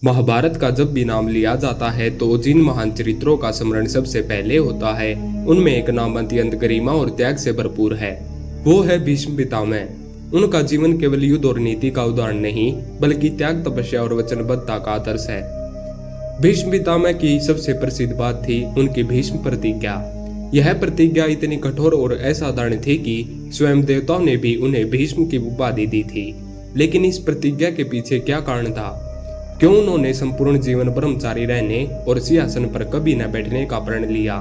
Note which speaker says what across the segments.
Speaker 1: महाभारत का जब भी नाम लिया जाता है तो जिन महान चरित्रों का स्मरण सबसे पहले होता है उनमें एक नाम अत्यंत गरिमा और त्याग से भरपूर है। वो है भीष्म पितामह। उनका जीवन केवल युद्ध और नीति का उदाहरण नहीं बल्कि त्याग, तपस्या और वचनबद्धता का आदर्श है। भीष्म पितामह की सबसे प्रसिद्ध बात थी उनकी भीष्म प्रतिज्ञा। यह प्रतिज्ञा इतनी कठोर और असाधारण थी कि स्वयं देवताओं ने भी उन्हें भीष्म की उपाधि दी थी। लेकिन इस प्रतिज्ञा के पीछे क्या कारण था? क्यों उन्होंने संपूर्ण जीवन ब्रह्मचारी रहने और सिंहासन पर कभी न बैठने का प्रण लिया?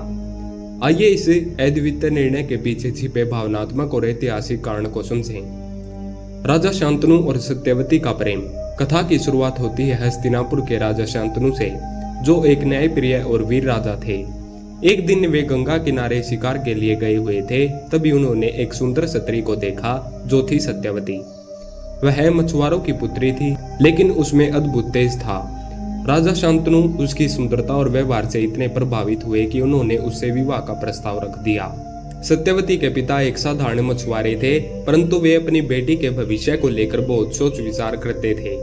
Speaker 1: आइए इस अद्वितीय निर्णय के पीछे छिपे भावनात्मक और ऐतिहासिक कारण को समझें। राजा शांतनु और सत्यवती का प्रेम। कथा की शुरुआत होती है हस्तिनापुर के राजा शांतनु से, जो एक न्यायप्रिय और वीर राजा थे। एक दिन वे गंगा किनारे शिकार के लिए गए हुए थे। तभी उन्होंने एक सुंदर स्त्री को देखा जो थी सत्यवती। वह मछुआरों की पुत्री थी, लेकिन उसमें अद्भुत तेज था। राजा शांतनु उसकी सुंदरता और व्यवहार से इतने प्रभावित हुए कि उन्होंने उससे विवाह का प्रस्ताव रख दिया। सत्यवती के पिता एक साधारण मछुआरे थे, परंतु वे अपनी बेटी के भविष्य को लेकर बहुत सोच विचार करते थे।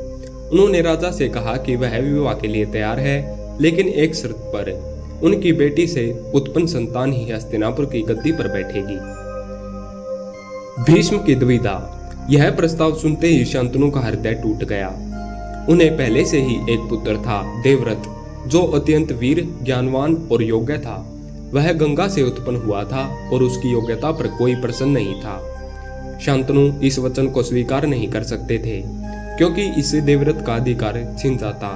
Speaker 1: उन्होंने राजा से कहा कि वह विवाह के लिए तैयार है, लेकिन एक शर्त पर। उनकी बेटी से उत्पन्न संतान ही हस्तिनापुर की गद्दी पर बैठेगी। भीष्म की दुविधा। यह प्रस्ताव सुनते ही शांतनु का हृदय टूट गया। उन्हें पहले से ही एक पुत्र था, देवव्रत, जो अत्यंत वीर, ज्ञानवान और योग्य था। वह गंगा से उत्पन्न हुआ था और उसकी योग्यता पर कोई प्रश्न नहीं था। शांतनु इस वचन को स्वीकार नहीं कर सकते थे, क्योंकि इससे देवव्रत का अधिकार छिन जाता।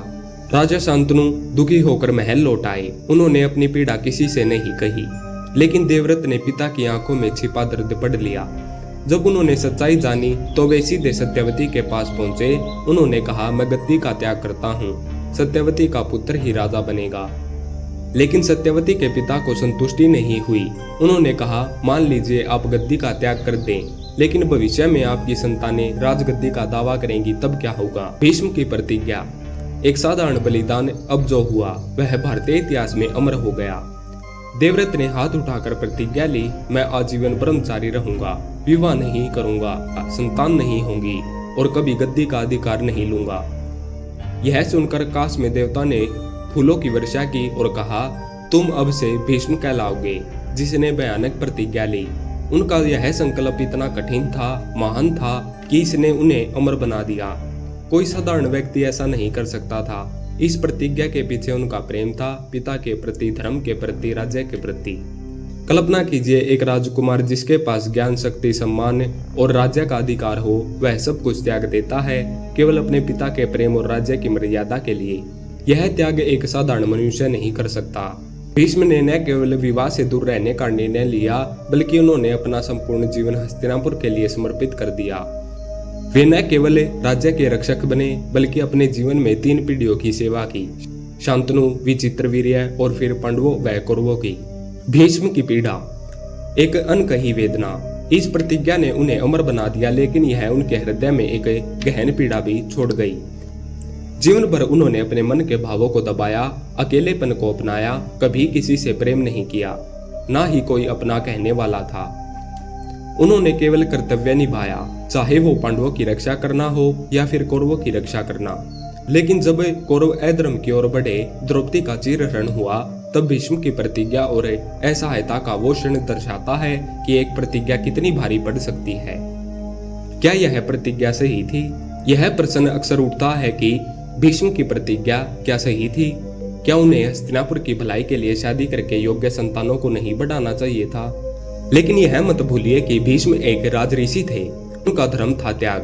Speaker 1: राजा शांतनु दुखी होकर महल लौट आए। उन्होंने अपनी पीड़ा किसी से नहीं कही, लेकिन देवव्रत ने पिता की आंखों में छिपा दर्द पढ़ लिया। जब उन्होंने सच्चाई जानी तो वे सीधे सत्यवती के पास पहुंचे। उन्होंने कहा, मैं गद्दी का त्याग करता हूँ, सत्यवती का पुत्र ही राजा बनेगा। लेकिन सत्यवती के पिता को संतुष्टि नहीं हुई। उन्होंने कहा, मान लीजिए आप गद्दी का त्याग कर दें, लेकिन भविष्य में आपकी संतानें राजगद्दी का दावा करेंगी, तब क्या होगा? भीष्म की प्रतिज्ञा। एक साधारण बलिदान अब जो हुआ वह भारतीय इतिहास में अमर हो गया। देवव्रत ने हाथ उठाकर प्रतिज्ञा ली, मैं आजीवन ब्रह्मचारी रहूंगा, विवाह नहीं करूंगा, संतान नहीं होंगी और कभी गद्दी का अधिकार नहीं लूंगा। यह सुनकर आकाश में देवता ने फूलों की वर्षा की और कहा, तुम अब से भीष्म कहलाओगे, जिसने भयानक प्रतिज्ञा ली। उनका यह संकल्प इतना कठिन था, महान था कि इसने उन्हें अमर बना दिया। कोई साधारण व्यक्ति ऐसा नहीं कर सकता था। इस प्रतिज्ञा के पीछे उनका प्रेम था, पिता के प्रति, धर्म के प्रति, राज्य के प्रति। कल्पना कीजिए, एक राजकुमार जिसके पास ज्ञान, शक्ति, सम्मान और राज्य का अधिकार हो, वह सब कुछ त्याग देता है केवल अपने पिता के प्रेम और राज्य की मर्यादा के लिए। यह त्याग एक साधारण मनुष्य नहीं कर सकता। भीष्म ने न केवल विवाह से दूर रहने का निर्णय लिया, बल्कि उन्होंने अपना संपूर्ण जीवन हस्तिनापुर के लिए समर्पित कर दिया। वे न केवल राज्य के रक्षक बने, बल्कि अपने जीवन में 3 पीढ़ियों की सेवा की, शांतनु, विचित्रवीर्य और फिर पांडवों व कौरवों की। भीष्म की पीड़ा। एक अनकही वेदना। इस प्रतिज्ञा ने उन्हें अमर बना दिया, लेकिन यह उनके हृदय में एक गहन पीड़ा भी छोड़ गई। जीवन भर उन्होंने अपने मन के भावों को दबाया, अकेलेपन को अपनाया, कभी किसी से प्रेम नहीं किया, ना ही कोई अपना कहने वाला था। उन्होंने केवल कर्तव्य निभाया, चाहे वो पांडवों की रक्षा करना हो या फिर कौरवों की रक्षा करना। लेकिन जब कौरव अधर्म की ओर बढ़े, द्रौपदी का चीरहरण हुआ, तब भीष्म की प्रतिज्ञा और असहायता का वो क्षण दर्शाता है कि एक प्रतिज्ञा कितनी भारी पड़ सकती है। क्या यह प्रतिज्ञा सही थी? यह प्रश्न अक्सर उठता है कि भीष्म की प्रतिज्ञा क्या सही थी? क्या उन्हें हस्तिनापुर की भलाई के लिए शादी करके योग्य संतानों को नहीं बढ़ाना चाहिए था? लेकिन यह मत भूलिए कि भीष्म एक राजऋषि थे। उनका धर्म था त्याग,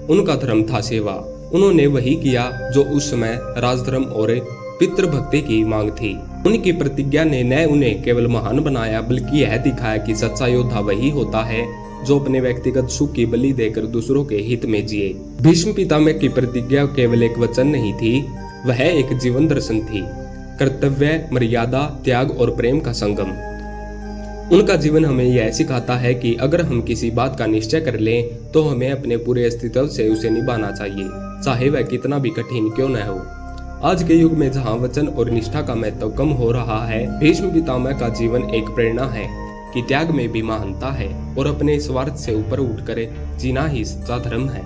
Speaker 1: उनका धर्म था सेवा। उन्होंने वही किया जो उस समय राजधर्म और पितृभक्ति की मांग थी। उनकी प्रतिज्ञा ने न उन्हें केवल महान बनाया, बल्कि यह दिखाया कि सच्चा योद्धा वही होता है जो अपने व्यक्तिगत सुख की बलि देकर दूसरों के हित में जिए। भीष्म पितामह की प्रतिज्ञा केवल एक वचन नहीं थी, वह एक जीवन दर्शन थी। कर्तव्य, मर्यादा, त्याग और प्रेम का संगम। उनका जीवन हमें यह सिखाता है कि अगर हम किसी बात का निश्चय कर लें तो हमें अपने पूरे अस्तित्व से उसे निभाना चाहिए, चाहे वह कितना भी कठिन क्यों न हो। आज के युग में जहां वचन और निष्ठा का महत्व कम हो रहा है, भीष्म पितामह का जीवन एक प्रेरणा है कि त्याग में भी महानता है और अपने स्वार्थ से ऊपर उठकर जीना ही सच्चा धर्म है।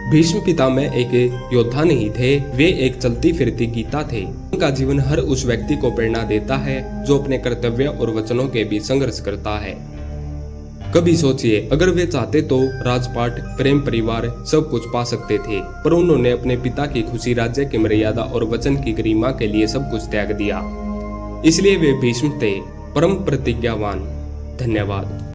Speaker 1: भीष्म पितामह एक योद्धा नहीं थे, वे एक चलती फिरती गीता थे। उनका जीवन हर उस व्यक्ति को प्रेरणा देता है जो अपने कर्तव्य और वचनों के बीच संघर्ष करता है। कभी सोचिए, अगर वे चाहते तो राजपाट, प्रेम, परिवार सब कुछ पा सकते थे, पर उन्होंने अपने पिता की खुशी, राज्य की मर्यादा और वचन की गरिमा के लिए सब कुछ त्याग दिया। इसलिए वे भीष्म थे, परम प्रतिज्ञावान। धन्यवाद।